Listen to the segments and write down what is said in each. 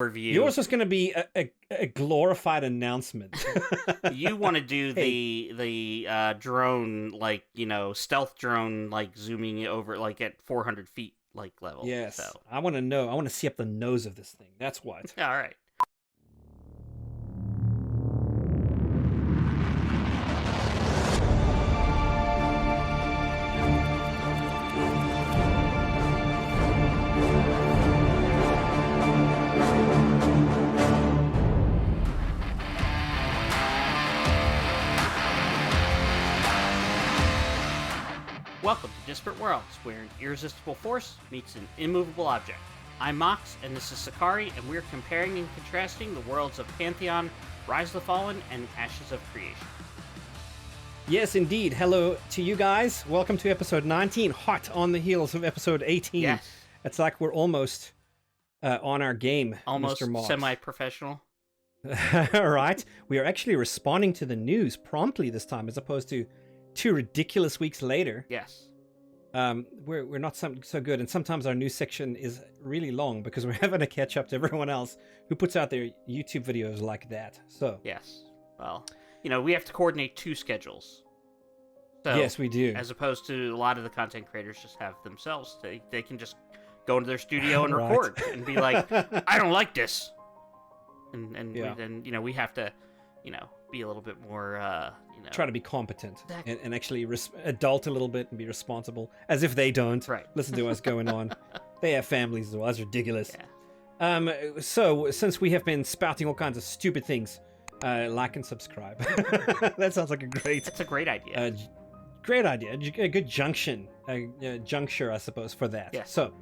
review. Yours was going to be a glorified announcement. You want to do the drone, like, stealth drone, like zooming over like at 400 feet like level. Yes. So. I want to know. I want to see up the nose of this thing. That's what. All right. Welcome to Disparate Worlds, where an irresistible force meets an immovable object. I'm Mox, and this is Sechari, and we're comparing and contrasting the worlds of Pantheon, Rise of the Fallen, and Ashes of Creation. Yes, indeed. Hello to you guys. Welcome to episode 19, hot on the heels of episode 18. Yes. It's like we're almost on our game, Almost Mr. Mox. semi-professional. Right. We are actually responding to the news promptly this time, as opposed to 2 ridiculous weeks later. Yes. We're not so good, and sometimes our news section is really long because we're having to catch up to everyone else who puts out their YouTube videos like that. So Yes. Well, we have to coordinate 2 schedules. So, yes, we do. As opposed to a lot of the content creators just have themselves. They can just go into their studio and Right. record and be like, I don't like this. And Yeah. then we have to, be a little bit more, Try to be competent Exactly. and actually adult a little bit and be responsible, as if they don't Right. listen to what's going on. They have families as well. That's ridiculous. Yeah. So since we have been spouting all kinds of stupid things, like and subscribe. That sounds like a great That's a great idea. great idea. A good juncture, I suppose, for that. Yeah. So,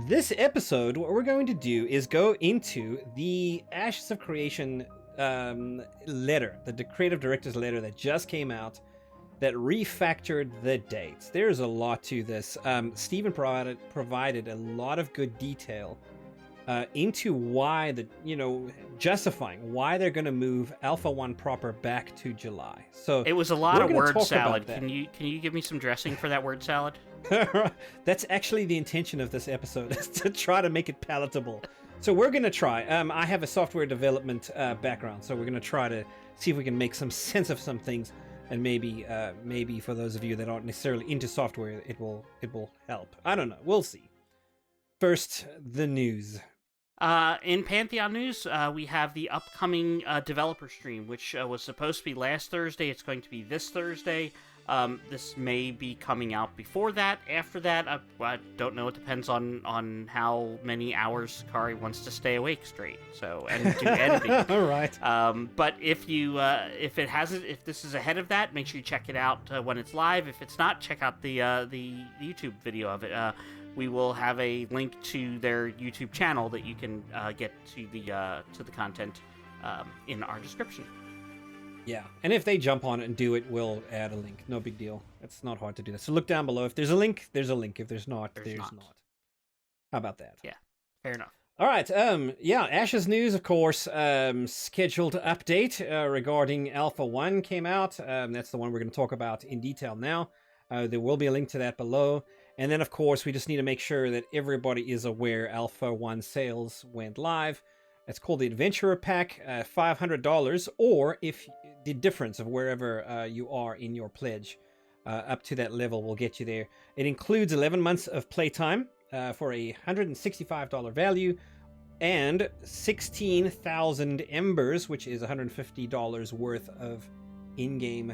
this episode, what we're going to do is go into the Ashes of Creation letter, the creative director's letter that just came out, that refactored the dates. There's a lot to this. Steven provided a lot of good detail into why justifying why they're going to move Alpha 1 proper back to July. So it was a lot of gonna word talk salad. about that. Can you give me some dressing for that word salad? That's actually the intention of this episode, is to try to make it palatable. So we're going to try. I have a software development background, so we're going to try to see if we can make some sense of some things, and maybe for those of you that aren't necessarily into software, it will help. I don't know. We'll see. First, the news. In Pantheon news, we have the upcoming developer stream, which was supposed to be last Thursday. It's going to be this Thursday. This may be coming out before that, after that. I don't know. It depends on how many hours Sechari wants to stay awake straight. So, and do editing. All right. But if this is ahead of that, make sure you check it out when it's live. If it's not, check out the YouTube video of it. We will have a link to their YouTube channel that you can get to the content in our description. Yeah, and if they jump on it and do it, we'll add a link. No big deal. It's not hard to do that. So look down below. If there's a link, there's a link. If there's not, there's not. How about that? Yeah, fair enough. All right. Ashes news, of course. Scheduled update regarding Alpha 1 came out. That's the one we're going to talk about in detail now. There will be a link to that below. And then, of course, we just need to make sure that everybody is aware Alpha 1 sales went live. It's called the Adventurer Pack, $500, or if the difference of wherever you are in your pledge up to that level will get you there. It includes 11 months of playtime for a $165 value and 16,000 embers, which is $150 worth of in-game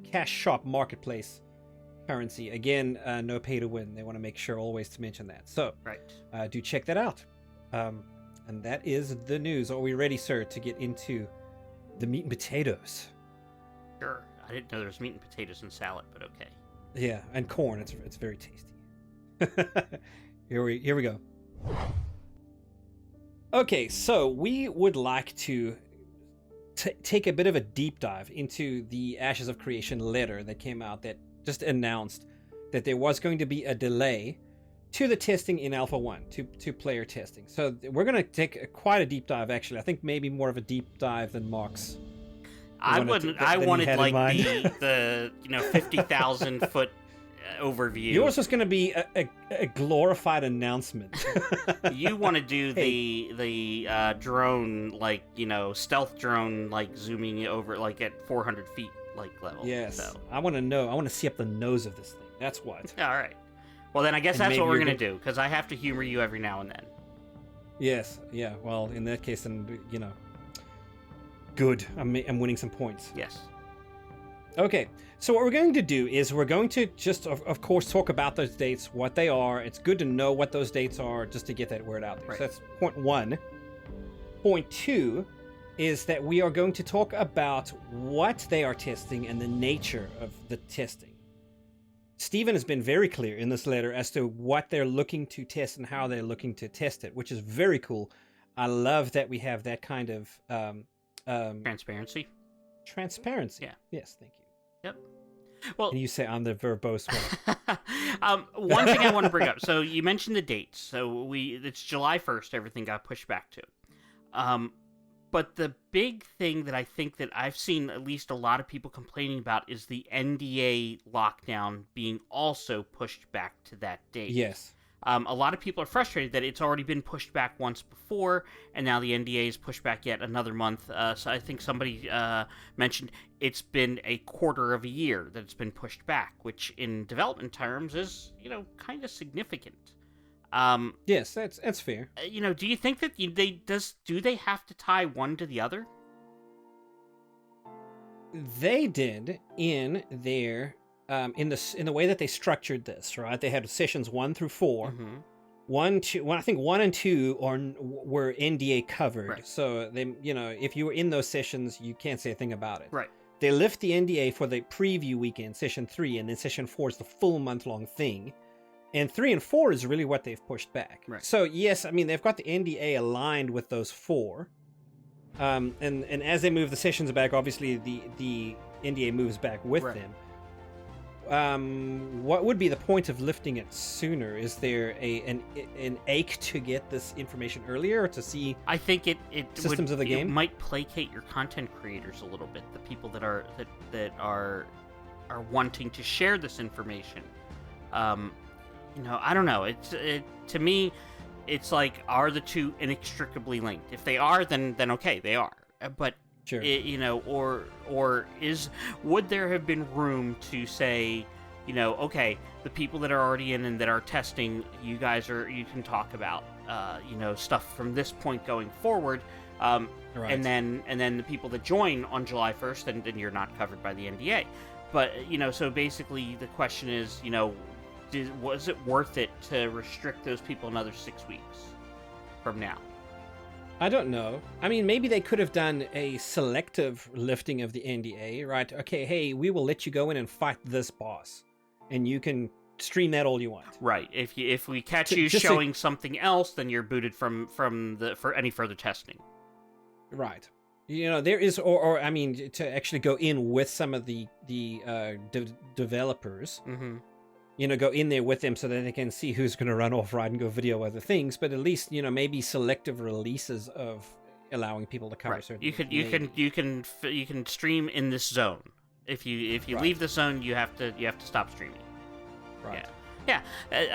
cash shop marketplace currency. Again, no pay to win. They want to make sure always to mention that. So Right. Do check that out. And that is the news. Are we ready, sir, to get into the meat and potatoes? Sure. I didn't know there was meat and potatoes and salad, but okay. Yeah, and corn. It's very tasty. Here we go. Okay, so we would like to take a bit of a deep dive into the Ashes of Creation letter that came out that just announced that there was going to be a delay to the testing in Alpha 1, to player testing. So we're going to take quite a deep dive, actually. I think maybe more of a deep dive than Mox. I wanted like the 50,000 foot overview. Yours was going to be a glorified announcement. You want to do the drone, like, stealth drone, like zooming over like at 400 feet like level. Yes. So. I want to know. I want to see up the nose of this thing. That's what. All right. Well, then I guess that's what we're going to do, because I have to humor you every now and then. Yes. Yeah. Well, in that case, then, good. I'm winning some points. Yes. Okay. So what we're going to do is we're going to just, of course, talk about those dates, what they are. It's good to know what those dates are just to get that word out there. Right. So that's point one. Point two is that we are going to talk about what they are testing and the nature of the testing. Steven has been very clear in this letter as to what they're looking to test and how they're looking to test it, which is very cool. I love that we have that kind of Transparency. Transparency. Yeah. Yes, thank you. Yep. Well, and you say I'm the verbose one. One thing I want to bring up. So you mentioned the dates. So it's July 1st. Everything got pushed back to. But the big thing that I think that I've seen at least a lot of people complaining about is the NDA lockdown being also pushed back to that date. Yes. A lot of people are frustrated that it's already been pushed back once before, and now the NDA is pushed back yet another month. So I think somebody mentioned it's been a quarter of a year that it's been pushed back, which in development terms is, kind of significant. Yes, that's fair. Do you think that do they have to tie one to the other? They did in their in the way that they structured this, right? They had sessions 1 through 4. Mm-hmm. 1, 2, well, I think 1 and 2 were NDA covered. Right. So they, if you were in those sessions, you can't say a thing about it. Right. They lift the NDA for the preview weekend, session 3, and then session 4 is the full month-long thing. And 3 and 4 is really what they've pushed back. Right. So yes, I mean, they've got the NDA aligned with those 4. And as they move the sessions back, obviously the NDA moves back with right. them. What would be the point of lifting it sooner? Is there an ache to get this information earlier, or to see? I think it systems of the game might placate your content creators a little bit. The people that are wanting to share this information. I don't know. To me, it's like, are the two inextricably linked? If they are, then okay, they are. But sure. Would there have been room to say, okay, the people that are already in and that are testing, you can talk about, stuff from this point going forward, right. and then the people that join on July 1st, then you're not covered by the NDA. But so basically the question is, was it worth it to restrict those people another 6 weeks from now? I don't know. I mean, maybe they could have done a selective lifting of the NDA, right? Okay, hey, we will let you go in and fight this boss, and you can stream that all you want. Right. If we catch you showing something else, then you're booted for any further testing. Right. There is, or I mean, to actually go in with some of the developers. Mm-hmm. Go in there with them so that they can see who's going to run off, right, and go video other things. But at least, maybe selective releases of allowing people to cover right. certain. You can stream in this zone. If you right. leave the zone, you have to stop streaming. Right. Yeah.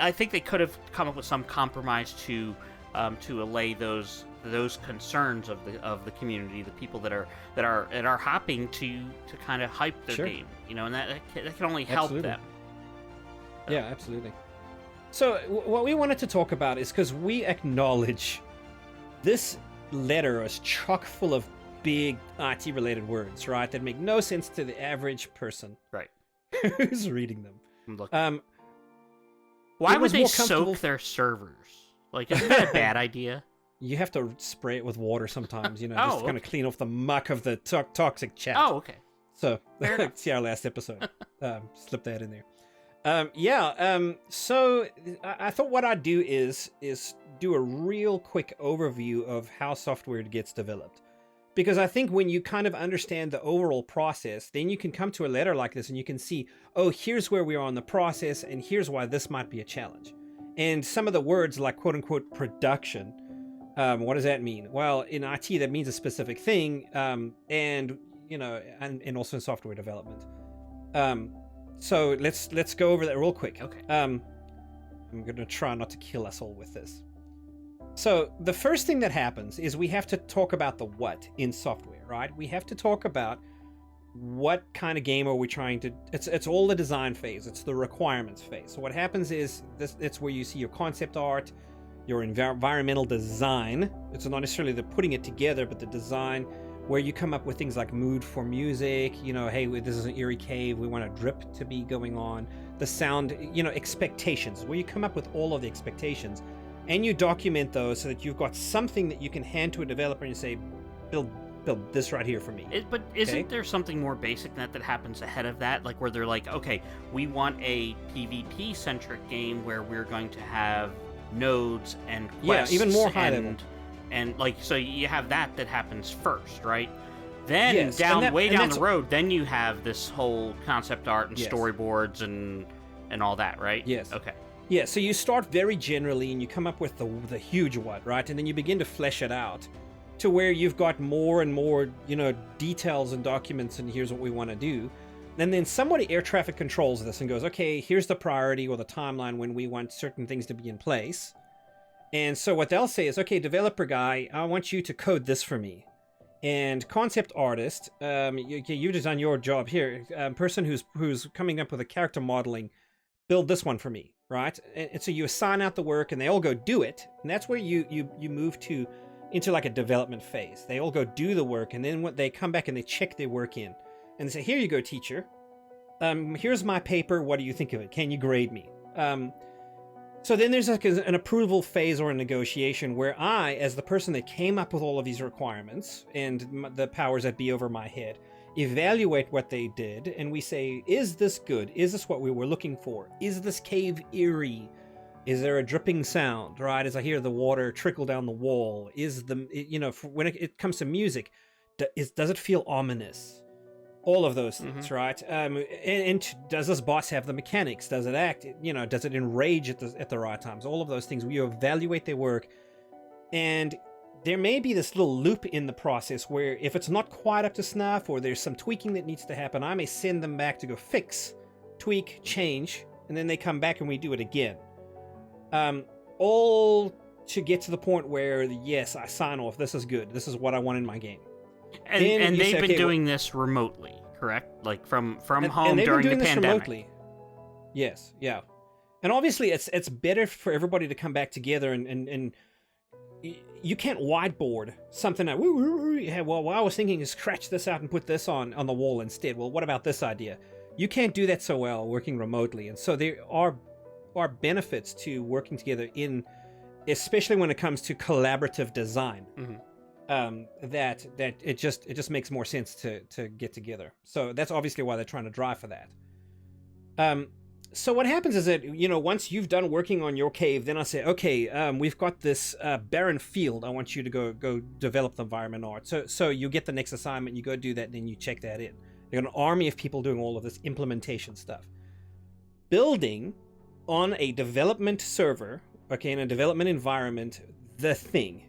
I think they could have come up with some compromise to allay those concerns of the community, the people that are hopping to kind of hype their sure. game. And that can only help Absolutely. them. Yeah, absolutely. So what we wanted to talk about is, because we acknowledge this letter is chock full of big IT-related words, right, that make no sense to the average person, right, who's reading them. Why would they soak their servers? Like, isn't that a bad idea? You have to spray it with water sometimes, just to kind of clean off the muck of the toxic chat. Oh, okay. So, see our last episode. Slip that in there. So I thought what I'd do is do a real quick overview of how software gets developed. Because I think when you kind of understand the overall process, then you can come to a letter like this and you can see, oh, here's where we are on the process, and here's why this might be a challenge. And some of the words like quote unquote production, what does that mean? Well, in IT, that means a specific thing, and also in software development. So let's go over that real quick. Okay. I'm gonna try not to kill us all with this. So the first thing that happens is we have to talk about the what in software, right? We have to talk about what kind of game are we trying to. It's all the design phase. It's the requirements phase. So what happens is it's where you see your concept art, your environmental design. It's not necessarily the putting it together, but the design, where you come up with things like mood for music. Hey, this is an eerie cave. We want a drip to be going on. The sound, expectations, where you come up with all of the expectations. And you document those so that you've got something that you can hand to a developer and say, build this right here for me. But isn't there something more basic than that happens ahead of that? Like where they're like, okay, we want a PvP-centric game where we're going to have nodes and quests. Yeah, even more high level. And so you have that happens first, right? Then yes, down the road, then you have this whole concept art and storyboards and all that, right? Yes. Okay. Yeah, so you start very generally and you come up with the huge what, right? And then you begin to flesh it out to where you've got more and more, details and documents, and here's what we want to do. And then somebody air traffic controls this and goes, okay, here's the priority or the timeline when we want certain things to be in place. And so what they'll say is, okay, developer guy, I want you to code this for me. And concept artist, you design your job here. Person who's coming up with a character modeling, build this one for me. Right, and so you assign out the work, and they all go do it, and that's where you move into like a development phase. They all go do the work, and then when they come back and they check their work in, and they say, "Here you go, teacher. Here's my paper. What do you think of it? Can you grade me?" So then there's like an approval phase or a negotiation where I, as the person that came up with all of these requirements and the powers that be over my head, evaluate what they did, and we say, is this good? Is this what we were looking for? Is this cave eerie? Is there a dripping sound, right? As I hear the water trickle down the wall, is when it comes to music, does it feel ominous? All of those things, right? And does this boss have the mechanics? Does it act? Does it enrage at the right times? All of those things. We evaluate their work, and there may be this little loop in the process where if it's not quite up to snuff or there's some tweaking that needs to happen, I may send them back to go fix, tweak, change, and then they come back and we do it again. All to get to the point where, yes, I sign off. This is good. This is what I want in my game. And they've been doing this remotely, correct? Like from home during the pandemic. Remotely. Yes, yeah. And obviously it's better for everybody to come back together and you can't whiteboard something that, well, what I was thinking is scratch this out and put this on the wall instead. Well, what about this idea? You can't do that so well working remotely. And so there are benefits to working together especially when it comes to collaborative design. That it just makes more sense to get together. So that's obviously why they're trying to drive for that. So what happens is that, once you've done working on your cave, then I say, okay, we've got this barren field. I want you to go develop the environment art. So you get the next assignment, you go do that, and then you check that in. You've got an army of people doing all of this implementation stuff. Building on a development server, okay, in a development environment, the thing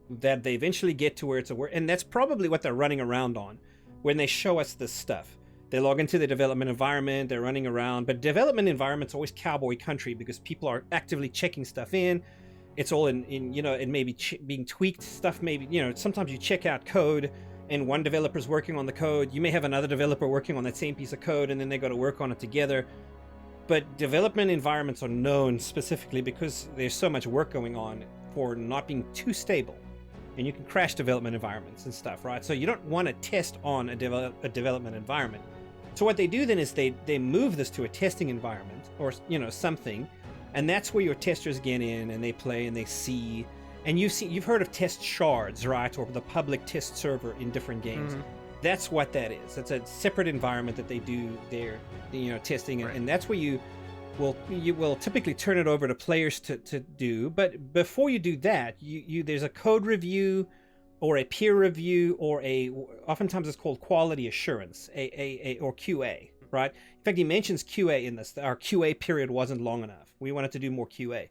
that they eventually get to where it's a work, and that's probably what they're running around on when they show us this stuff. They log into the development environment, they're running around, but development environment's always cowboy country because people are actively checking stuff in. It's all in it may be being tweaked stuff. Maybe, sometimes you check out code and one developer's working on the code. You may have another developer working on that same piece of code and then they got to work on it together. But development environments are known specifically because there's so much work going on for not being too stable. And you can crash development environments and stuff, right? So you don't want to test on a development environment. So what they do then is they move this to a testing environment or, something. And that's where your testers get in and they play and they see. And you've heard of test shards, right? Or the public test server in different games. That's what that is. It's a separate environment that they do their, testing. Right. And that's where you will typically turn it over to players to do. But before you do that, there's a code review or a peer review or oftentimes it's called quality assurance, or QA, right? In fact, he mentions QA in this. Our QA period wasn't long enough. We wanted to do more QA.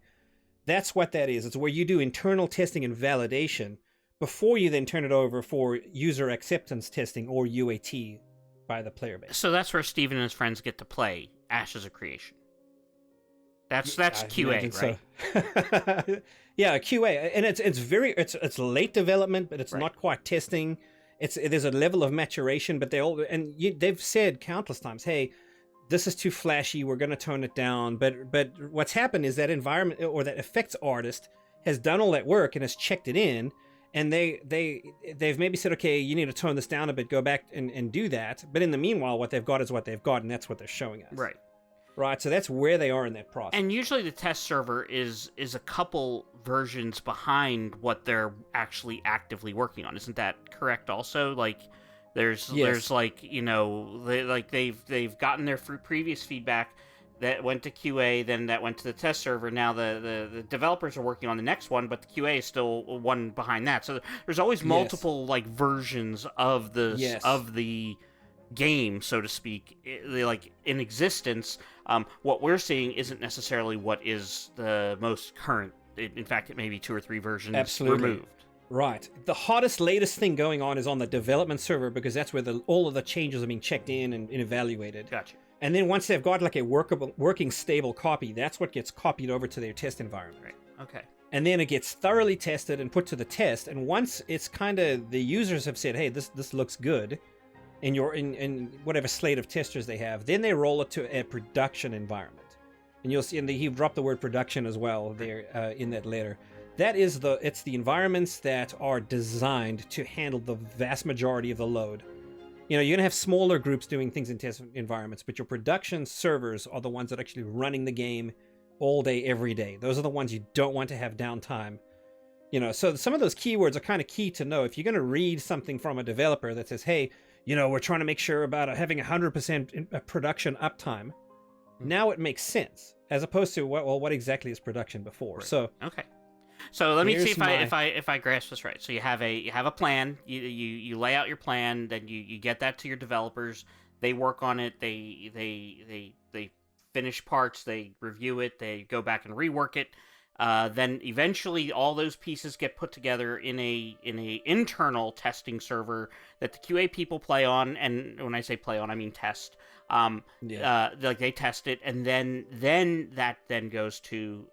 That's what that is. It's where you do internal testing and validation before you then turn it over for user acceptance testing or UAT by the player base. So that's where Steven and his friends get to play Ashes of Creation. That's QA, right? So. Yeah, QA, and it's late development, but it's not quite testing. There's a level of maturation, but they've said countless times, hey, this is too flashy, we're going to tone it down. But what's happened is that environment or that effects artist has done all that work and has checked it in, and they've maybe said, okay, you need to tone this down a bit, go back and do that. But in the meanwhile, what they've got is what they've got, and that's what they're showing us. Right, so that's where they are in that process. And usually the test server is a couple versions behind what they're actually actively working on. Isn't that correct also? Like there's like, you know, they've gotten their previous feedback that went to QA, then that went to the test server. Now the developers are working on the next one, but the QA is still one behind that. So there's always multiple like versions of the game, so to speak, like in existence. What we're seeing isn't necessarily what is the most current. In fact, it may be 2 or 3 versions removed. Right. The hottest, latest thing going on is on the development server, because that's where all of the changes are being checked in and evaluated. Gotcha. And then once they've got like a working, stable copy, that's what gets copied over to their test environment. Right. Okay. And then it gets thoroughly tested and put to the test. And once it's kind of, the users have said, hey, this looks good, in whatever slate of testers they have, then they roll it to a production environment. And you'll see, he dropped the word production as well there in that letter. That is it's the environments that are designed to handle the vast majority of the load. You know, you're going to have smaller groups doing things in test environments, but your production servers are the ones that are actually running the game all day, every day. Those are the ones you don't want to have downtime. You know, so some of those keywords are kind of key to know. If you're going to read something from a developer that says, hey, you know, we're trying to make sure about having 100% production uptime, now it makes sense, as opposed to what exactly is production before. Right. So okay. So let me see if I grasp this right. So you have a plan. You lay out your plan. Then you get that to your developers. They work on it. They finish parts. They review it. They go back and rework it. Then eventually all those pieces get put together in a internal testing server that the QA people play on. And when I say play on, I mean test. Like they test it, and then that goes to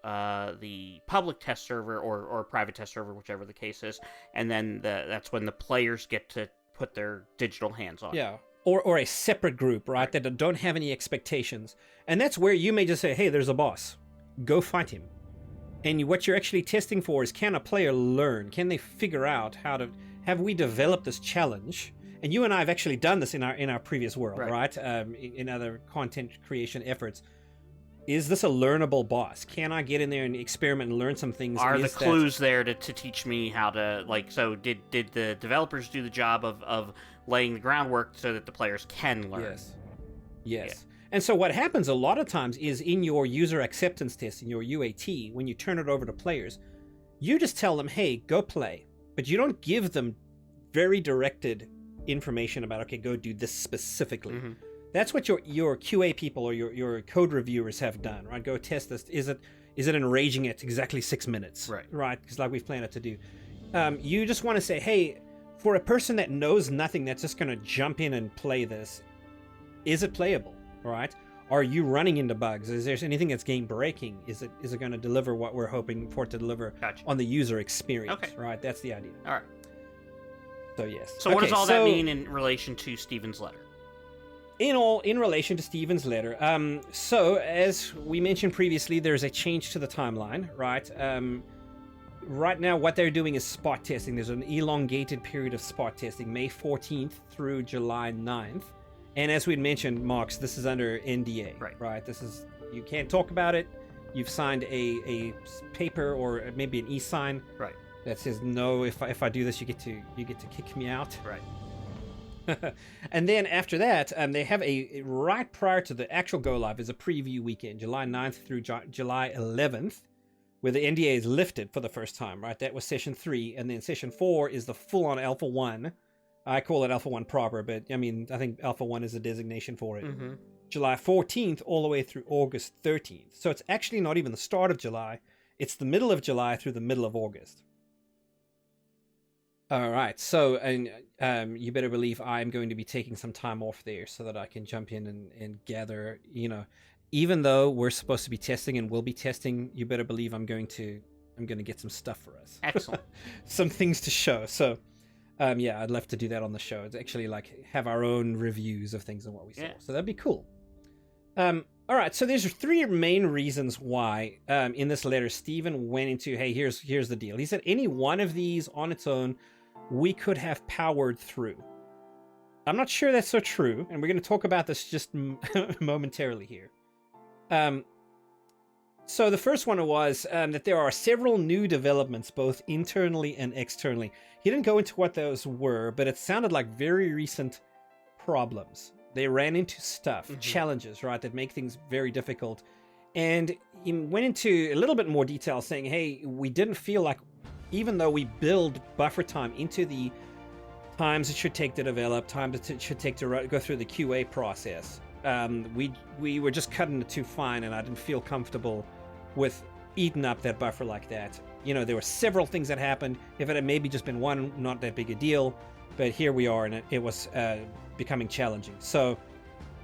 the public test server or private test server, whichever the case is, and then that's when the players get to put their digital hands on. Yeah, or a separate group, right, that don't have any expectations, and that's where you may just say, hey, there's a boss, go fight him. And what you're actually testing for is, can a player learn? Can they figure out how to? Have we developed this challenge? And you and I have actually done this in our previous world, right? In other content creation efforts. Is this a learnable boss? Can I get in there and experiment and learn some things? Are the clues there to teach me how to, like, so did the developers do the job of laying the groundwork so that the players can learn? Yes. Yeah. And so what happens a lot of times is in your user acceptance test, in your UAT, when you turn it over to players, you just tell them, hey, go play. But you don't give them very directed information about, okay, go do this specifically. Mm-hmm. That's what your QA people or your code reviewers have done, right? Go test this. Is it enraging at exactly 6 minutes? Right? Because like we've planned it to do. You just want to say, hey, for a person that knows nothing, that's just going to jump in and play this, is it playable? Right? Are you running into bugs? Is there anything that's game breaking? Is it going to deliver what we're hoping for it to deliver on the user experience? Okay. Right? That's the idea. All right. So yes. So what does all that mean in relation to Steven's letter? In relation to Steven's letter, so as we mentioned previously, there's a change to the timeline, right? Right now, what they're doing is spot testing. There's an elongated period of spot testing, May 14th through July 9th. And as we'd mentioned, Mox, this is under NDA, right? This is, you can't talk about it. You've signed a paper or maybe an e-sign, right, that says no. If I do this, you get to kick me out, right? And then after that, they have right prior to the actual go live is a preview weekend, July 9th through July 11th, where the NDA is lifted for the first time, right? That was session 3, and then session 4 is the full-on Alpha 1. I call it Alpha 1 proper, but I mean, I think Alpha 1 is a designation for it. Mm-hmm. July 14th all the way through August 13th. So it's actually not even the start of July. It's the middle of July through the middle of August. All right. So, and you better believe I'm going to be taking some time off there so that I can jump in and gather, even though we're supposed to be testing and will be testing, you better believe I'm going to get some stuff for us. Excellent. Some things to show. So, yeah, I'd love to do that on the show. It's actually like have our own reviews of things and what we saw. So that'd be cool. All right, so there's 3 main reasons why in this letter Steven went into, hey, here's the deal. He said any one of these on its own we could have powered through. I'm not sure that's so true, and we're going to talk about this just momentarily here. So the first one was that there are several new developments both internally and externally. He didn't go into what those were, but it sounded like very recent problems. They ran into stuff, challenges, right, that make things very difficult. And he went into a little bit more detail saying, hey, we didn't feel like, even though we build buffer time into the times it should take to develop, times it should take to go through the QA process, we were just cutting it too fine, and I didn't feel comfortable with eating up that buffer like that. There were several things that happened. If it had maybe just been one, not that big a deal. But here we are, and it was becoming challenging. So,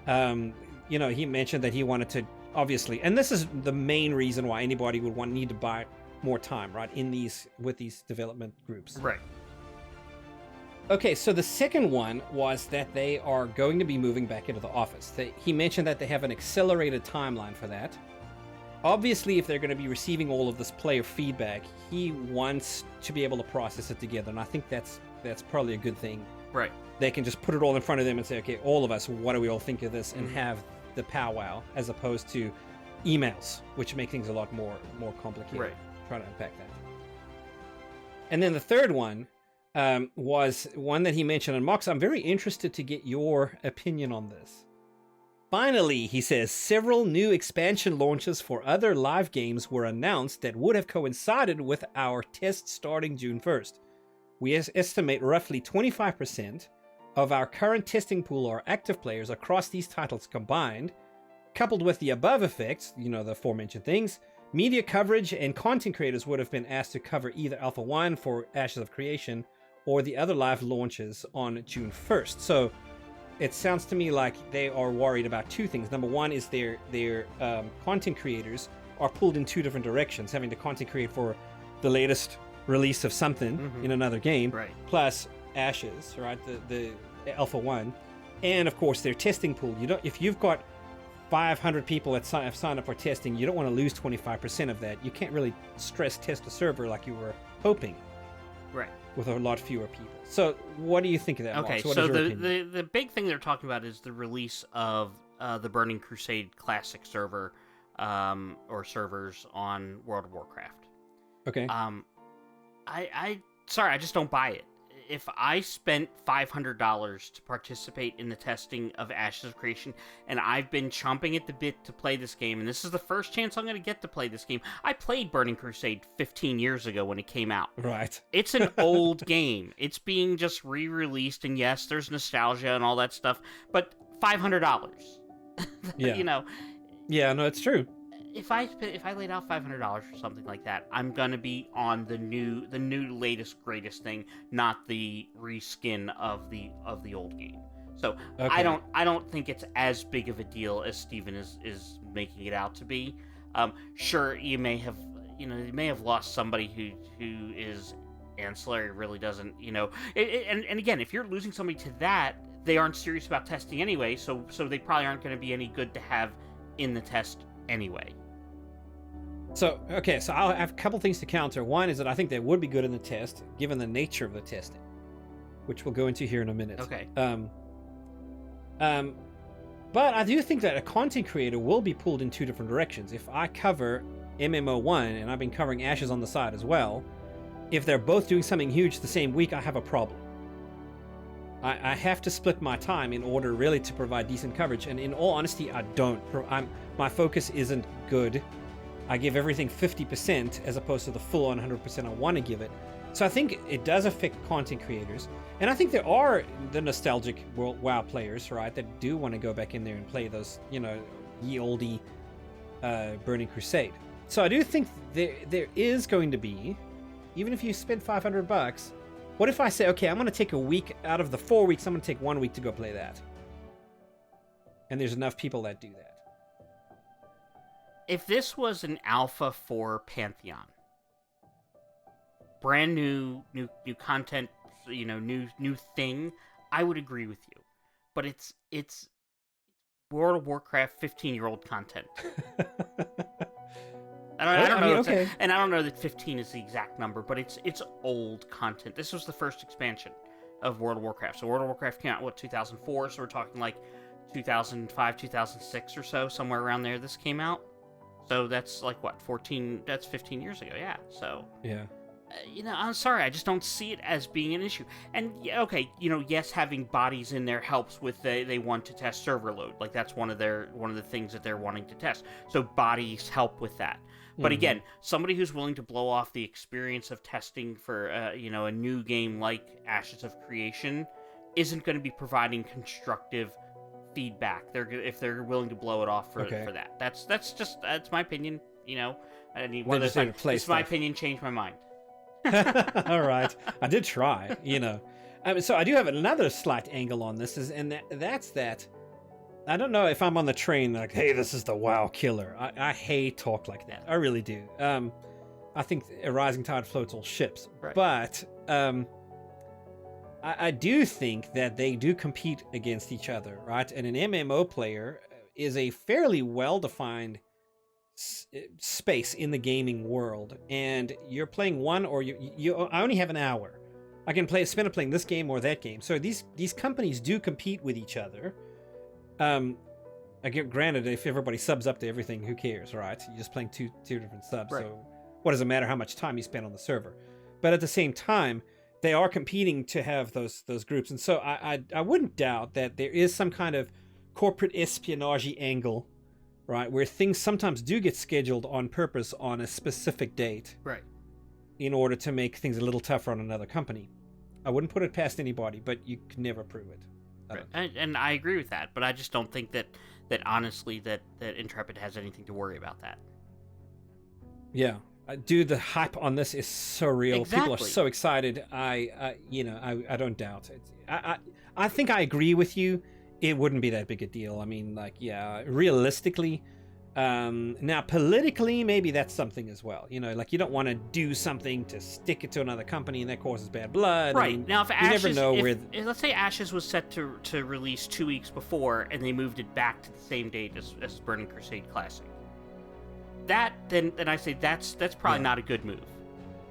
he mentioned that he wanted to, obviously, and this is the main reason why anybody would need to buy more time, right, with these development groups. Right. Okay, so the second one was that they are going to be moving back into the office. He mentioned that they have an accelerated timeline for that. Obviously, if they're going to be receiving all of this player feedback, he wants to be able to process it together, and I think that's probably a good thing. Right. They can just put it all in front of them and say, okay, all of us, what do we all think of this, and have the powwow, as opposed to emails, which make things a lot more complicated. Right. Trying to unpack that. And then the third one was one that he mentioned on Mox. I'm very interested to get your opinion on this. Finally, he says, several new expansion launches for other live games were announced that would have coincided with our test starting June 1st. We estimate roughly 25% of our current testing pool are active players across these titles combined. Coupled with the above effects, the aforementioned things, media coverage and content creators would have been asked to cover either Alpha 1 for Ashes of Creation or the other live launches on June 1st. So it sounds to me like they are worried about 2 things. Number one is their content creators are pulled in 2 different directions, having to content create for the latest release of something in another game, right, plus Ashes, right, the Alpha 1, and of course their testing pool. If you've got 500 people that have signed up for testing, you don't want to lose 25% of that. You can't really stress test a server like you were hoping, right, with a lot fewer people. So what do you think of that, Okay, Mox? so the big thing they're talking about is the release of the Burning Crusade Classic server, or servers on World of Warcraft. Okay. I just don't buy it. If I spent $500 to participate in the testing of Ashes of Creation, and I've been chomping at the bit to play this game, and this is the first chance I'm going to get to play this game. I played Burning Crusade 15 years ago when it came out. Right. It's an old game. It's being just re-released, and yes, there's nostalgia and all that stuff, but $500. Yeah. Yeah, no, it's true. If I laid out $500 for something like that, I'm gonna be on the new latest greatest thing, not the reskin of the old game. So okay. I don't think it's as big of a deal as Steven is making it out to be. Sure, you may have lost somebody who is ancillary, really doesn't, and again, if you're losing somebody to that, they aren't serious about testing anyway, so they probably aren't going to be any good to have in the test anyway. So I'll have a couple things to counter. One is that I think they would be good in the test, given the nature of the testing, which we'll go into here in a minute. Okay. But I do think that a content creator will be pulled in 2 different directions. If I cover MMO1 and I've been covering Ashes on the side as well, if they're both doing something huge the same week, I have a problem. I have to split my time in order really to provide decent coverage, and in all honesty, I don't. My focus isn't good. I give everything 50% as opposed to the full on 100% I want to give it. So I think it does affect content creators, and I think there are the nostalgic WoW players, right, that do want to go back in there and play those, ye olde Burning Crusade. So I do think there is going to be, even if you spend $500, What if I say, okay, I'm going to take a week out of the 4 weeks, I'm going to take 1 week to go play that? And there's enough people that do that. If this was an alpha for Pantheon, brand new content, new thing, I would agree with you. But it's World of Warcraft 15-year-old content. I don't know. Okay. And I don't know that 15 is the exact number, but it's old content. This was the first expansion of World of Warcraft. So World of Warcraft came out, 2004? So we're talking like 2005, 2006 or so, somewhere around there this came out. So that's like, 14? That's 15 years ago, yeah. So... Yeah. I'm sorry, I just don't see it as being an issue. And, okay, yes, having bodies in there helps with they want to test server load. Like, that's one of the things that they're wanting to test. So bodies help with that. But again, somebody who's willing to blow off the experience of testing for, a new game like Ashes of Creation isn't going to be providing constructive feedback. If they're willing to blow it off for that. That's my opinion, It's my opinion, change my mind. All right, I did try, so I do have another slight angle on this, that's that I don't know if I'm on the train like, hey, this is the WoW killer. I hate talk like that. I really do. I think a rising tide floats all ships. Right. But I do think that they do compete against each other, right? And an MMO player is a fairly well-defined space in the gaming world, and you're playing one, or I only have an hour. I can spend it playing this game or that game. So these companies do compete with each other. Granted, if everybody subs up to everything, who cares, right? You're just playing two different subs, right. So what does it matter how much time you spend on the server? But at the same time, they are competing to have those groups, and so I wouldn't doubt that there is some kind of corporate espionage angle, right, where things sometimes do get scheduled on purpose on a specific date, right, in order to make things a little tougher on another company. I wouldn't put it past anybody, but you can never prove it. Right. And I agree with that, but I just don't think that honestly that Intrepid has anything to worry about that. Yeah, dude, the hype on this is so real. Exactly. People are so excited. I don't doubt it. I think I agree with you. It wouldn't be that big a deal. I mean, realistically, now politically, maybe that's something as well. You don't want to do something to stick it to another company and that causes bad blood. Right. I mean, now, if Ashes, never know if let's say Ashes was set to release 2 weeks before, and they moved it back to the same date as Burning Crusade Classic, then I say that's probably not a good move,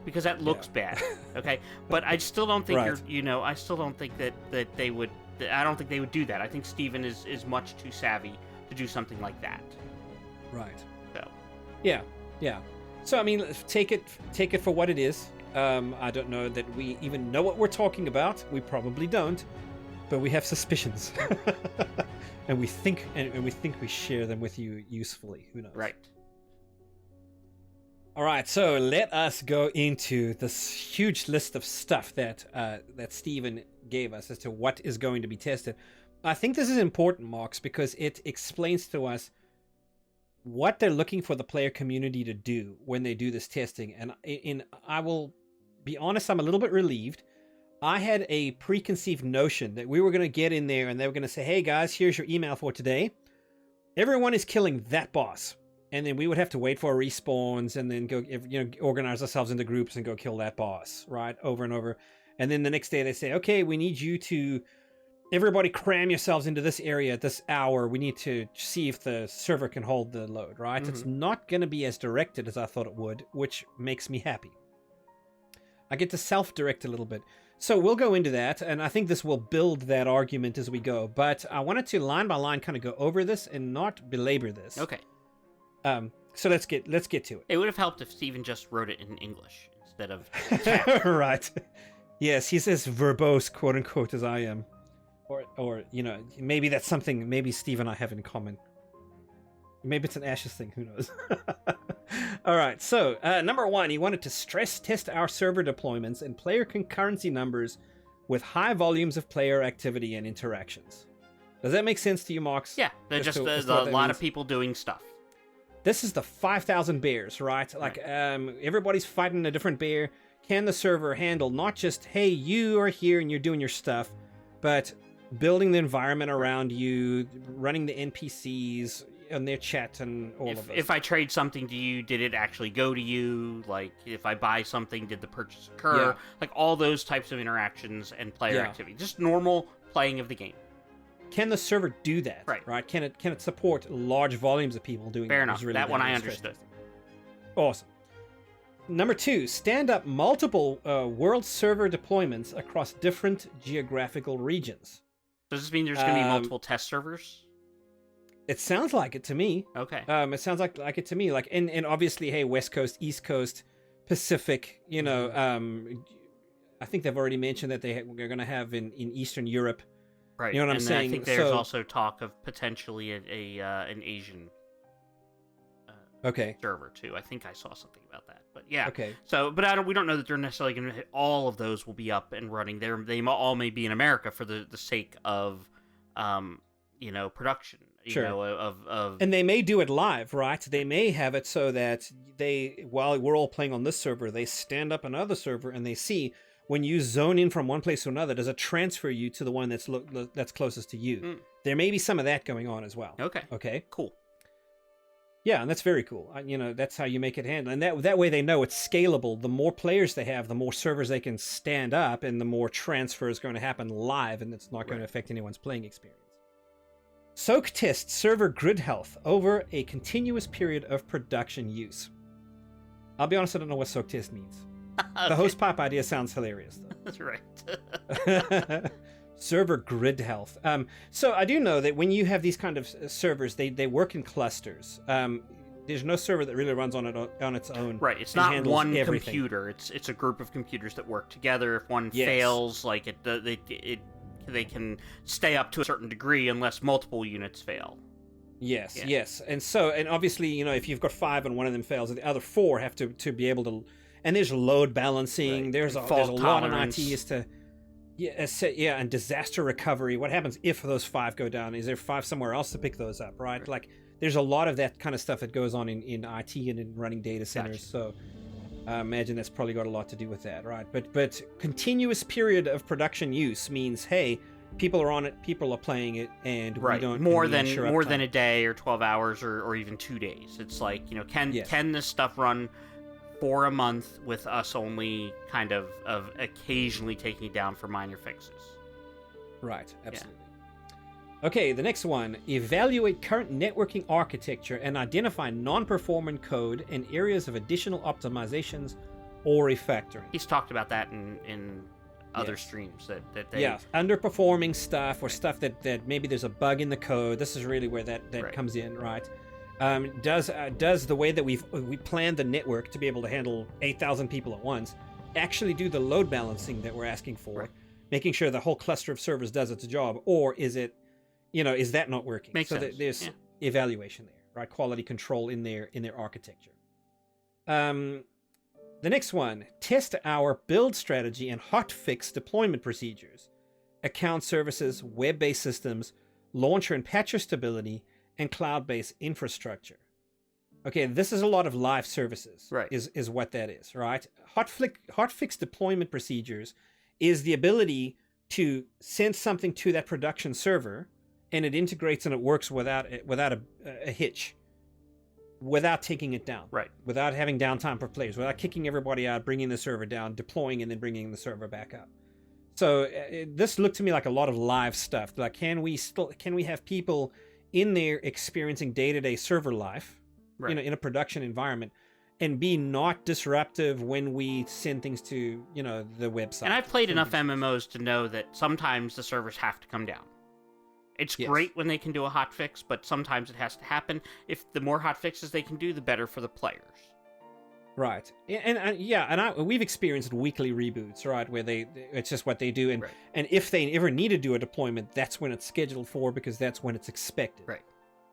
because that looks bad. Okay, but I still don't think I still don't think that they would. I don't think they would do that. I think Steven is much too savvy to do something like that. Right. So. Yeah. So I mean, take it for what it is. I don't know that we even know what we're talking about. We probably don't, but we have suspicions, and we think we share them with you usefully. Who knows? Right. All right. So let us go into this huge list of stuff that Steven gave us as to what is going to be tested. I think this is important, Mox, because it explains to us what they're looking for the player community to do when they do this testing. And I will be honest, I'm a little bit relieved. I had a preconceived notion that we were going to get in there and they were going to say, hey guys, here's your email for today. Everyone is killing that boss. And then we would have to wait for respawns and then go, organize ourselves into groups and go kill that boss, right? Over and over. And then the next day they say, okay, we need you to, everybody cram yourselves into this area at this hour. We need to see if the server can hold the load, right? Mm-hmm. It's not going to be as directed as I thought it would, which makes me happy. I get to self-direct a little bit. So we'll go into that, and I think this will build that argument as we go. But I wanted to line by line kind of go over this and not belabor this. Okay. So let's get to it. It would have helped if Steven just wrote it in English instead of right. Yes, he's as verbose, quote unquote, as I am. Or maybe that's something maybe Steve and I have in common. Maybe it's an Ashes thing, who knows? All right, so number one, he wanted to stress test our server deployments and player concurrency numbers with high volumes of player activity and interactions. Does that make sense to you, Mox? Yeah, there's just a lot of people doing stuff. This is the 5,000 bears, right? Like, everybody's fighting a different bear. can the server handle not just, hey, you are here and you're doing your stuff, but building the environment around you, running the NPCs and their chat and all of those. If I trade something to you, did it actually go to you? Like, if I buy something, did the purchase occur? Yeah. Like, all those types of interactions and player activity. Just normal playing of the game. Can the server do that? Right? Can it support large volumes of people doing that? Fair enough. That one I understood. Awesome. Number 2, stand up multiple world server deployments across different geographical regions. Does this mean there's going to be multiple test servers? It sounds like it to me. Okay. It sounds like it to me. Like, and obviously, hey, West Coast, East Coast, Pacific. You know, I think they've already mentioned that they're going to have in Eastern Europe. Right. You know what I'm saying? I think there's also talk of potentially an Asian server too. I think I saw something about that. But yeah. Okay. So, but we don't know that they're necessarily going to hit all of those will be up and running. They all may be in America for the sake of, production. Sure. Of and they may do it live, right? They may have it so that while we're all playing on this server, they stand up another server and they see when you zone in from one place to another, does it transfer you to the one that's closest to you? There may be some of that going on as well. Okay. Cool. Yeah, and that's very cool. That's how you make it handle, and that way they know it's scalable. The more players they have, the more servers they can stand up, and the more transfer is going to happen live, and it's not going to affect anyone's playing experience. Soak test server grid health over a continuous period of production use. I'll be honest, I don't know what soak test means. The host pipe idea sounds hilarious, though. That's right. Server grid health. So I do know that when you have these kind of servers, they work in clusters. There's no server that really runs on its own. Right. It's not one computer. It's a group of computers that work together. If one fails, like they can stay up to a certain degree unless multiple units fail. Yes. And obviously, if you've got 5 and one of them fails, the other 4 have to be able to. And there's load balancing. Right. There's a lot of IT as to. And disaster recovery. What happens if those 5 go down? Is there 5 somewhere else to pick those up, right? Like, there's a lot of that kind of stuff that goes on in IT and in running data centers. Gotcha. So I imagine that's probably got a lot to do with that, right? But continuous period of production use means, hey, people are on it, people are playing it, and we don't more than a day or 12 hours or even 2 days. It's like, can this stuff run for a month with us only kind of occasionally taking it down for minor fixes? Right, absolutely. Yeah. Okay, the next one. Evaluate current networking architecture and identify non-performing code and areas of additional optimizations or refactoring. He's talked about that in other streams that they... Yeah, underperforming stuff or stuff that maybe there's a bug in the code. This is really where that comes in, right? Does the way that we planned the network to be able to handle 8,000 people at once actually do the load balancing that we're asking for, making sure the whole cluster of servers does its job, or is it, is that not working? Makes sense. There's evaluation there, right? Quality control in their architecture. The next one: test our build strategy and hotfix deployment procedures, account services, web-based systems, launcher and patcher stability, and cloud-based infrastructure. Okay, this is a lot of live services, right? Is what that is, right? Hotfix deployment procedures is the ability to send something to that production server, and it integrates and it works without a hitch, without taking it down, right? Without having downtime for players, without kicking everybody out, bringing the server down, deploying, and then bringing the server back up. So this looked to me like a lot of live stuff. Like, can we have people in there experiencing day-to-day server life, in a production environment, and be not disruptive when we send things to, the website. And I've played enough MMOs to know that sometimes the servers have to come down. It's great when they can do a hotfix, but sometimes it has to happen. If the more hotfixes they can do, the better for the players. Right. We've experienced weekly reboots, right, where it's just what they do, and if they ever need to do a deployment, that's when it's scheduled for, because that's when it's expected.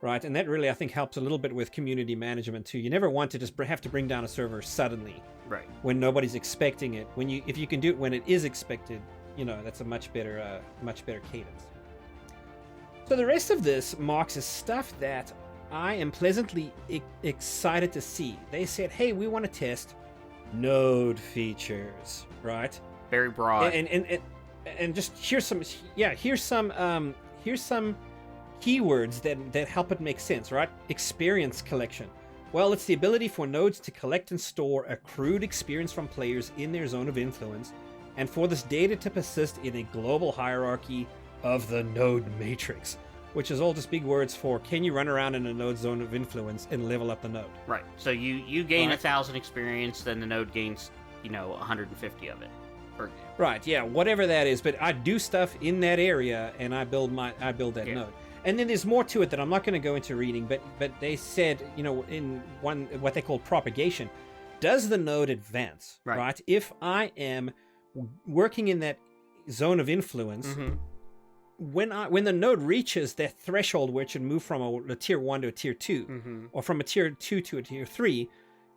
Right, and that really, I think, helps a little bit with community management too. You never want to just have to bring down a server suddenly, when nobody's expecting it. If you can do it when it is expected, that's a much better cadence. So the rest of this, Mox, is stuff that I am pleasantly excited to see. They said, hey, we want to test node features, right? Very broad. And just here's some keywords that help it make sense, right? Experience collection. Well, it's the ability for nodes to collect and store accrued experience from players in their zone of influence, and for this data to persist in a global hierarchy of the node matrix, which is all just big words for can you run around in a node zone of influence and level up the node. Right. So you gain 1,000 experience, then the node gains 150 of it. Right, yeah, whatever that is, but I do stuff in that area and I build that node. And then there's more to it that I'm not going to go into reading, but they said, in one what they call propagation, does the node advance, right? If I am working in that zone of influence, when the node reaches that threshold where it should move from a tier 1 to a tier 2, or from a tier 2 to a tier 3,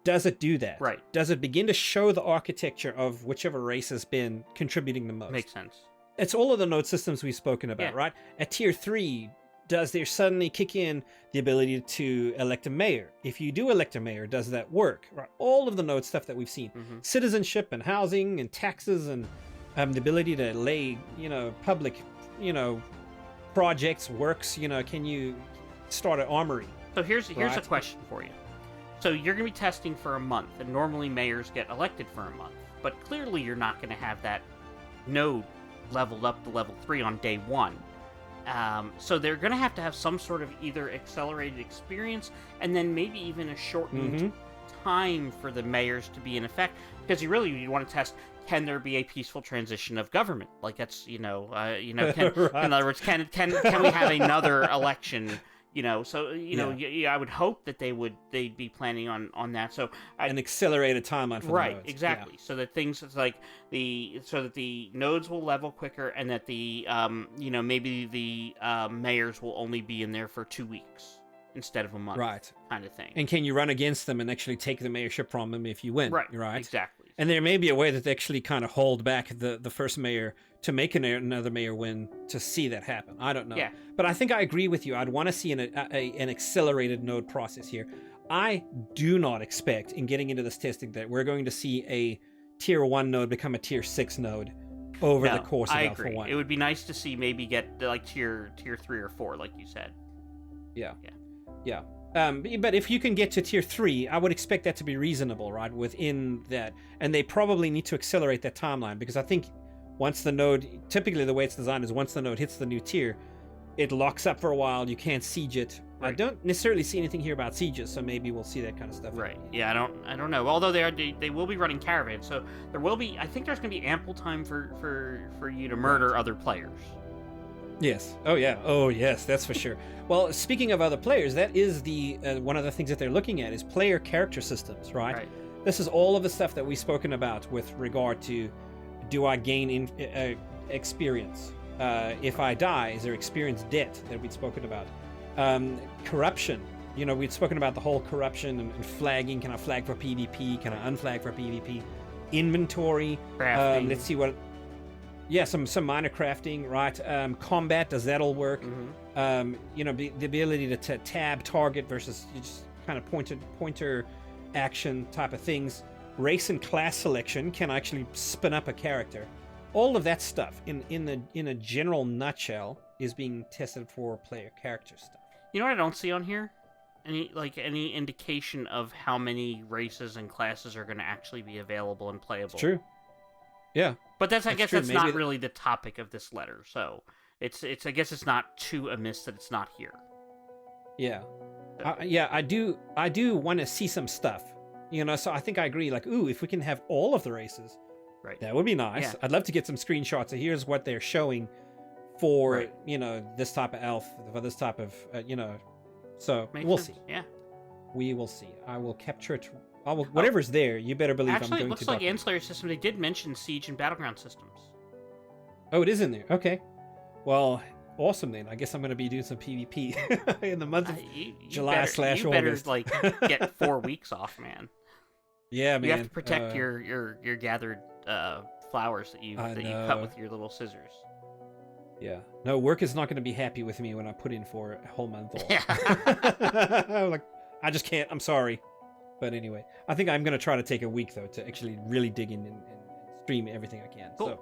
does it do that? Right. Does it begin to show the architecture of whichever race has been contributing the most? Makes sense. It's all of the node systems we've spoken about, right? At tier 3, does there suddenly kick in the ability to elect a mayor? If you do elect a mayor, does that work? Right. All of the node stuff that we've seen. Citizenship and housing and taxes and the ability to lay, public, projects, works, can you start an armory? So here's a question for you. So you're going to be testing for a month, and normally mayors get elected for a month. But clearly you're not going to have that node leveled up to level 3 on day 1. So they're going to have some sort of either accelerated experience, and then maybe even a shortened time for the mayors to be in effect. Because you want to test, can there be a peaceful transition of government? Like that's, in other words, can we have another election? I would hope that they'd be planning on that. So an accelerated timeline for the right, nodes. exactly. Yeah. So that things like so that the nodes will level quicker, and that the maybe the mayors will only be in there for 2 weeks instead of a month, right? Kind of thing. And can you run against them and actually take the mayorship from them if you win? Right. Exactly. And there may be a way that they actually kind of hold back the first mayor to make another mayor win to see that happen. I don't know. Yeah. But I think I agree with you. I'd want to see an accelerated node process here. I do not expect in getting into this testing that we're going to see a tier 1 node become a tier 6 node over the course of Alpha 1. It would be nice to see maybe get like tier 3 or 4, like you said. Yeah. But if you can get to tier 3, I would expect that to be reasonable, right? Within that. And they probably need to accelerate that timeline, because I think once the node, typically the way it's designed is once the node hits the new tier, it locks up for a while, you can't siege it. Right. I don't necessarily see anything here about sieges, so maybe we'll see that kind of stuff. Right. Yeah, I don't know. Although they will be running caravans, so I think there's going to be ample time for you to murder other players. Yes. Oh, yeah. Oh, yes, that's for sure. Well, speaking of other players, that is the one of the things that they're looking at is player character systems, right? This is all of the stuff that we've spoken about with regard to, do I gain experience? If I die, is there experience debt that we'd spoken about? Corruption. We'd spoken about the whole corruption and flagging. Can I flag for PvP? Can I unflag for PvP? Inventory. Let's see what... Yeah, some minor crafting, right? Combat, does that all work? The ability to tab target versus just kind of pointer action type of things. Race and class selection, can I actually spin up a character? All of that stuff, in a general nutshell, is being tested for player character stuff. You know what I don't see on here? Any indication of how many races and classes are going to actually be available and playable. It's true. Yeah. But I guess that's not really the topic of this letter, so it's I guess it's not too amiss that it's not here. Yeah. I do want to see some stuff. So I think I agree, if we can have all of the races, right, that would be nice. Yeah. I'd love to get some screenshots of here's what they're showing for, this type of elf, for this type of, so Makes we'll sense. see. Yeah. We will see. I will capture it. Whatever's there, you better believe I'm going to Actually, it looks like ancillary system. They did mention siege and battleground systems. Oh, it is in there. Okay. Well, awesome then. I guess I'm going to be doing some PvP in the month of July/August. You better get 4 weeks off, man. Yeah, man. You have to protect your gathered flowers that you cut with your little scissors. Yeah. No, work is not going to be happy with me when I put in for a whole month off. Yeah. I just can't. I'm sorry. But anyway, I think I'm going to try to take a week, though, to actually really dig in and stream everything I can. Cool.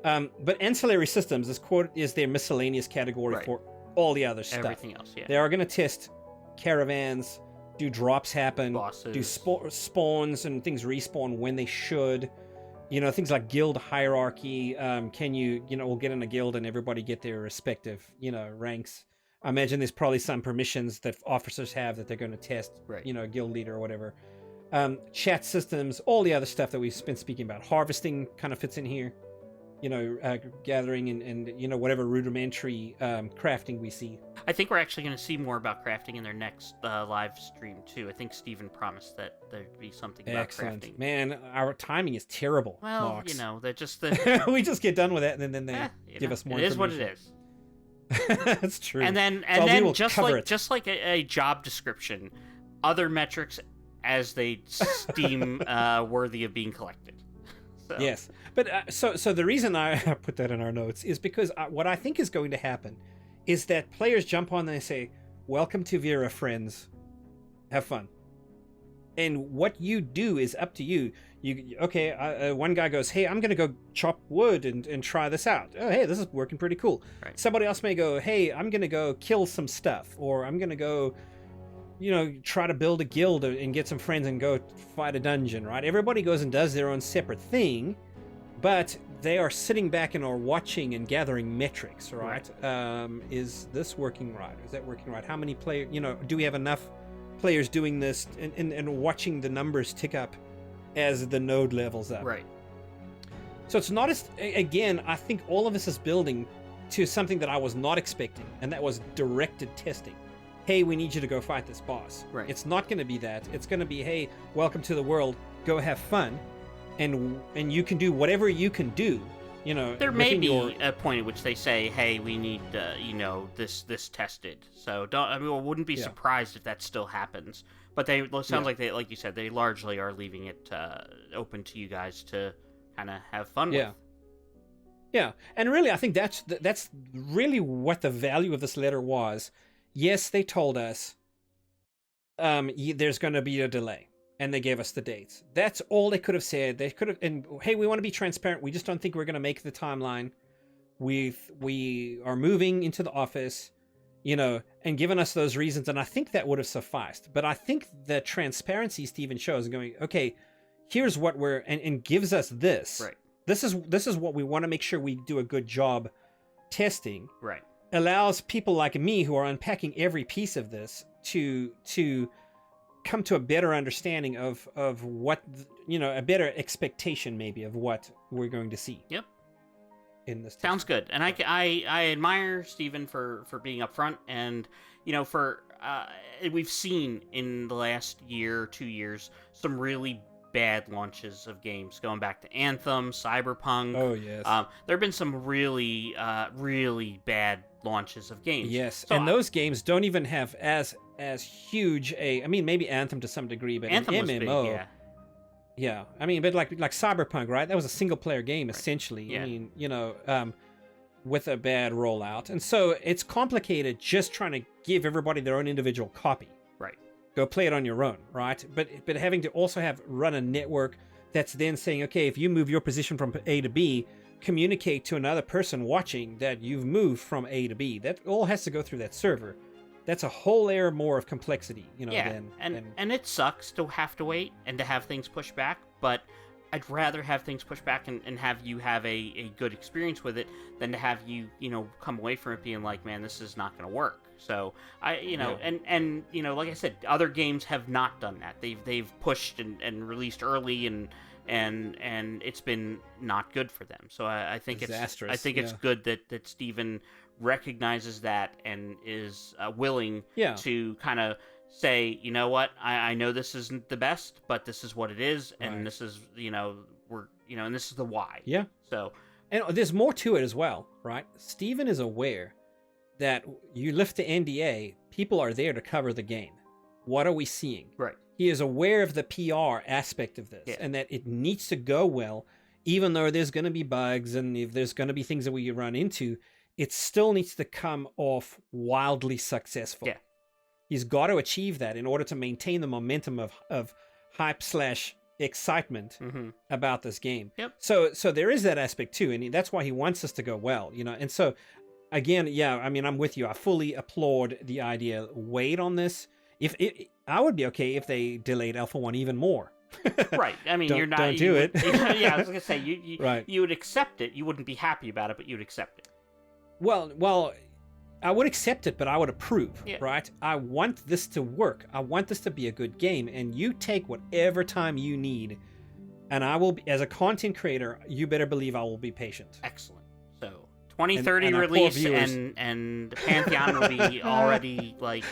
So, but ancillary systems is their miscellaneous category for all the other stuff. Everything else, yeah. They are going to test caravans, do drops happen, Bosses. do spawns and things respawn when they should. You know, things like guild hierarchy. Can we'll get in a guild and everybody get their respective, ranks. I imagine there's probably some permissions that officers have that they're going to test, guild leader or whatever. Chat systems, all the other stuff that we've been speaking about. Harvesting kind of fits in here. Gathering and whatever rudimentary crafting we see. I think we're actually going to see more about crafting in their next live stream, too. I think Steven promised that there'd be something about crafting. Man, our timing is terrible, Well, Mox. they're just... we just get done with it, and then they give us more information. It is what it is. That's true. And then just like a job description, other metrics as they seem worthy of being collected. So. Yes, but so the reason I put that in our notes is because what I think is going to happen is that players jump on and they say, "Welcome to Vera, friends. Have fun." And what you do is up to you. One guy goes, "Hey, I'm going to go chop wood and try this out. Oh, hey, this is working pretty cool." Right. Somebody else may go, "Hey, I'm going to go kill some stuff," or "I'm going to go, try to build a guild and get some friends and go fight a dungeon," right? Everybody goes and does their own separate thing, but they are sitting back and are watching and gathering metrics, right? Is this working right? Is that working right? How many players, do we have enough players doing this and watching the numbers tick up as the node levels up? Right. So it's not again, I think all of this is building to something that I was not expecting, and that was directed testing. Hey, we need you to go fight this boss. Right. It's not going to be that. It's going to be, hey, welcome to the world. Go have fun, and you can do whatever you can do. There may be a point at which they say, hey, we need this tested. So I wouldn't be surprised if that still happens. But like you said, they largely are leaving it open to you guys to kind of have fun with. Yeah, and really, I think that's really what the value of this letter was. Yes, they told us there's going to be a delay, and they gave us the dates. That's all they could have said. They could have, and hey, we want to be transparent. We just don't think we're going to make the timeline. We are moving into the office, and given us those reasons, and I think that would have sufficed. But I think the transparency Steven shows, going, okay, here's what and gives us this. Right. This is what we want to make sure we do a good job testing. Right. Allows people like me who are unpacking every piece of this to come to a better understanding of what, a better expectation maybe of what we're going to see. Yep. In this sounds good. And I admire Steven for being upfront, and we've seen in the last year, 2 years, some really bad launches of games, going back to Anthem, Cyberpunk. Oh yes. There have been some really bad launches of games. Yes, so, and those games don't even have as huge maybe Anthem to some degree, but Anthem an was MMO. Big, yeah. But like Cyberpunk, right? That was a single player game essentially. Yeah. With a bad rollout, and so it's complicated just trying to give everybody their own individual copy. Right. Go play it on your own, right? But having to also run a network that's then saying, okay, if you move your position from A to B, communicate to another person watching that you've moved from A to B. That all has to go through that server. That's a whole layer more of complexity, and it sucks to have to wait and to have things pushed back, but I'd rather have things pushed back and have you have a good experience with it than to have you, come away from it being like, man, this is not going to work. So and like I said, other games have not done that. They've pushed and released early and it's been not good for them. So I think it's good that Steven recognizes that and is willing to kind of say, you know what, I know this isn't the best, but this is what it is, and this is and this is the why. Yeah. So and there's more to it as well, right? Steven is aware that you lift the NDA, people are there to cover the game. What are we seeing? Right. He is aware of the PR aspect of this, and that it needs to go well, even though there's going to be bugs and if there's going to be things that we run into, it still needs to come off wildly successful. Yeah. He's got to achieve that in order to maintain the momentum of hype/excitement about this game. Yep. So there is that aspect too, and that's why he wants us to go well, you know. And so again, yeah, I mean, I'm with you. I fully applaud the idea. Wait on this. I would be okay if they delayed Alpha 1 even more. Right. I mean, you're not. Don't do it. Yeah, I was gonna say Right. You would accept it. You wouldn't be happy about it, but you'd accept it. Well, I would accept it, but I would approve, Yeah. right? I want this to work. I want this to be a good game, and you take whatever time you need, and I will be, as a content creator, you better believe I will be patient. Excellent. So 2030 and our poor release, viewers- and Pantheon will be already like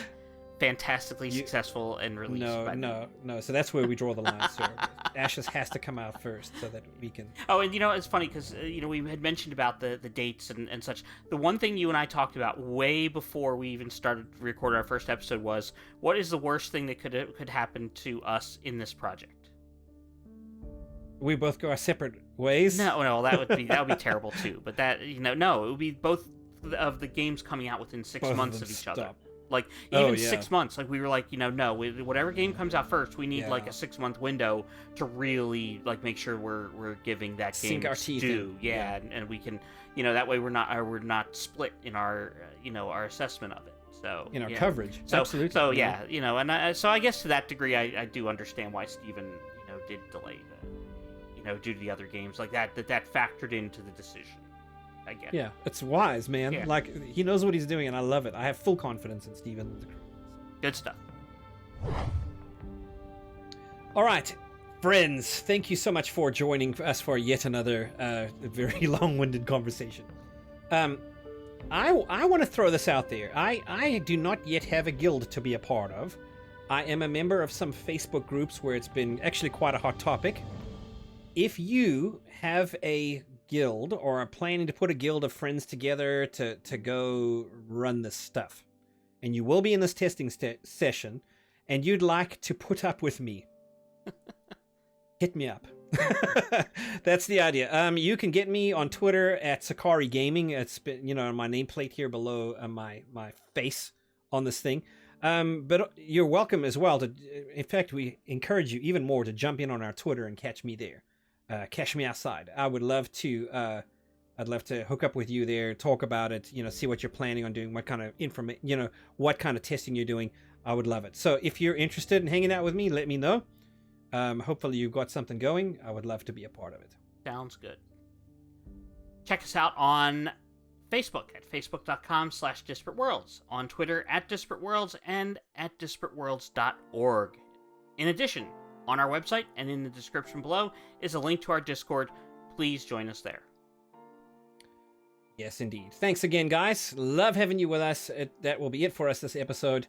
fantastically successful and released. No. So that's where we draw the line, sir. Ashes has to come out first so that we can. Oh, and you know, it's funny because we had mentioned about the dates and such. The one thing you and I talked about way before we even started recording our first episode was, what is the worst thing that could happen to us in this project? We both go our separate ways. No, that would be terrible too. But that no, it would be both of the games coming out within 6 months of each other. Like, even 6 months, like, we were like, no, whatever game comes out first, we need, like, a 6-month window to really, like, make sure we're giving that game Sink our teeth due. in. Yeah, and we can, that way we're not split in our, our assessment of it. So In our coverage. Absolutely. So, yeah, and so I guess to that degree, I do understand why Steven, did delay due to the other games, like, that factored into the decision. I guess. Yeah, it's wise, man. Yeah. Like, he knows what he's doing, and I love it. I have full confidence in Steven. Good stuff. All right, friends, thank you so much for joining us for yet another very long-winded conversation. I want to throw this out there. I do not yet have a guild to be a part of. I am a member of some Facebook groups where it's been actually quite a hot topic. If you have a guild or are planning to put a guild of friends together to go run this stuff, and you will be in this testing session, and you'd like to put up with me, hit me up. That's the idea. You can get me on Twitter at Sechari Gaming. It's been, my nameplate here below my face on this thing. But you're welcome as well to. In fact, we encourage you even more to jump in on our Twitter and catch me there. Catch me outside. I would love to. I'd love to hook up with you there, talk about it. See what you're planning on doing, what kind of information, what kind of testing you're doing. I would love it. So if you're interested in hanging out with me, let me know. Hopefully you've got something going. I would love to be a part of it. Sounds good. Check us out on Facebook at facebook.com/Disparate Worlds, on Twitter at Disparate Worlds, and at disparateworlds.org. In addition, on our website and in the description below is a link to our Discord. Please join us there. Yes, indeed. Thanks again, guys. Love having you with us. That will be it for us this episode.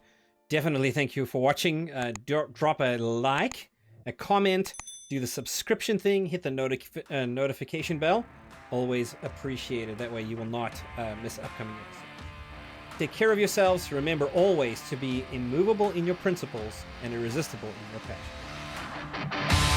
Definitely thank you for watching. Drop a like, a comment, do the subscription thing, hit the notification bell. Always appreciated. That way you will not miss upcoming episodes. Take care of yourselves. Remember always to be immovable in your principles and irresistible in your passion.